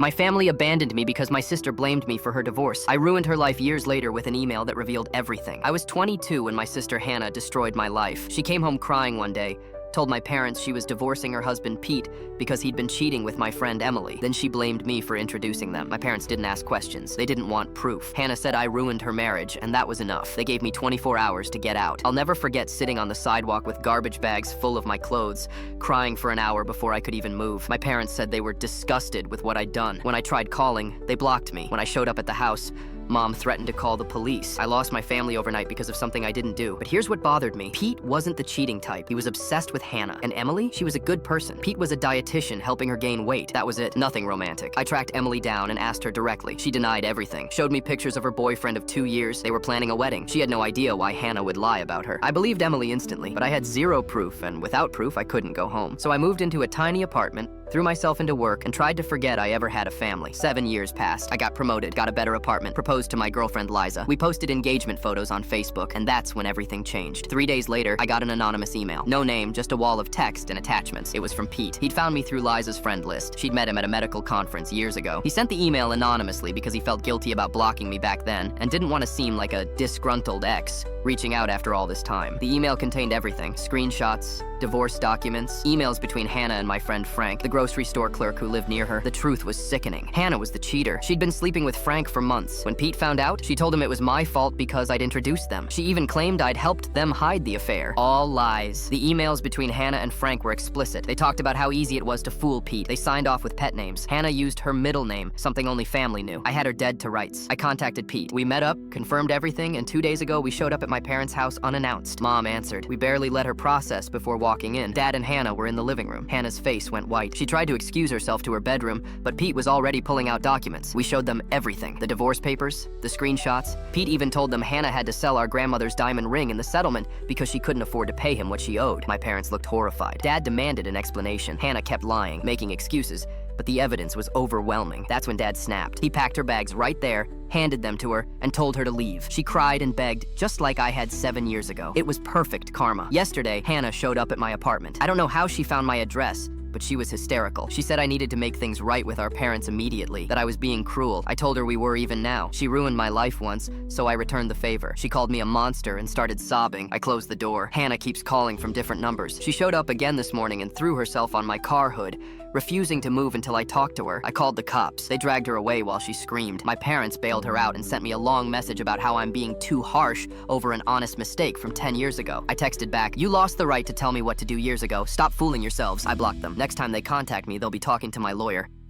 My family abandoned me because my sister blamed me for her divorce. I ruined her life years later with an email that revealed everything. I was 22 when my sister Hannah destroyed my life. She came home crying one day, told my parents she was divorcing her husband Pete because he'd been cheating with my friend Emily. Then she blamed me for introducing them. My parents didn't ask questions. They didn't want proof. Hannah said I ruined her marriage, and that was enough. They gave me 24 hours to get out. I'll never forget sitting on the sidewalk with garbage bags full of my clothes, crying for an hour before I could even move. My parents said they were disgusted with what I'd done. When I tried calling, they blocked me. When I showed up at the house, Mom threatened to call the police. I lost my family overnight because of something I didn't do. But here's what bothered me. Pete wasn't the cheating type. He was obsessed with Hannah. And Emily? She was a good person. Pete was a dietitian helping her gain weight. That was it. Nothing romantic. I tracked Emily down and asked her directly. She denied everything. Showed me pictures of her boyfriend of 2 years. They were planning a wedding. She had no idea why Hannah would lie about her. I believed Emily instantly, but I had zero proof, and without proof, I couldn't go home. So I moved into a tiny apartment, threw myself into work, and tried to forget I ever had a family. 7 years passed. I got promoted, got a better apartment, proposed to my girlfriend Liza. We posted engagement photos on Facebook, and that's when everything changed. 3 days later, I got an anonymous email. No name, just a wall of text and attachments. It was from Pete. He'd found me through Liza's friend list. She'd met him at a medical conference years ago. He sent the email anonymously because he felt guilty about blocking me back then, and didn't want to seem like a disgruntled ex reaching out after all this time. The email contained everything: screenshots, divorce documents, emails between Hannah and my friend Frank, the grocery store clerk who lived near her. The truth was sickening. Hannah was the cheater. She'd been sleeping with Frank for months. When Pete found out, she told him it was my fault because I'd introduced them. She even claimed I'd helped them hide the affair. All lies. The emails between Hannah and Frank were explicit. They talked about how easy it was to fool Pete. They signed off with pet names. Hannah used her middle name, something only family knew. I had her dead to rights. I contacted Pete. We met up, confirmed everything, and 2 days ago we showed up at my parents' house unannounced. Mom answered. We barely let her process before walking in. Dad and Hannah were in the living room. Hannah's face went white. She tried to excuse herself to her bedroom, but Pete was already pulling out documents. We showed them everything. The divorce papers, the screenshots. Pete even told them Hannah had to sell our grandmother's diamond ring in the settlement because she couldn't afford to pay him what she owed. My parents looked horrified. Dad demanded an explanation. Hannah kept lying, making excuses, but the evidence was overwhelming. That's when Dad snapped. He packed her bags right there, handed them to her, and told her to leave. She cried and begged, just like I had 7 years ago. It was perfect karma. Yesterday, Hannah showed up at my apartment. I don't know how she found my address, but she was hysterical. She said I needed to make things right with our parents immediately, that I was being cruel. I told her we were even now. She ruined my life once, so I returned the favor. She called me a monster and started sobbing. I closed the door. Hannah keeps calling from different numbers. She showed up again this morning and threw herself on my car hood, refusing to move until I talked to her. I called the cops. They dragged her away while she screamed. My parents bailed her out and sent me a long message about how I'm being too harsh over an honest mistake from 10 years ago. I texted back, "You lost the right to tell me what to do years ago. Stop fooling yourselves." I blocked them. Next time they contact me, they'll be talking to my lawyer.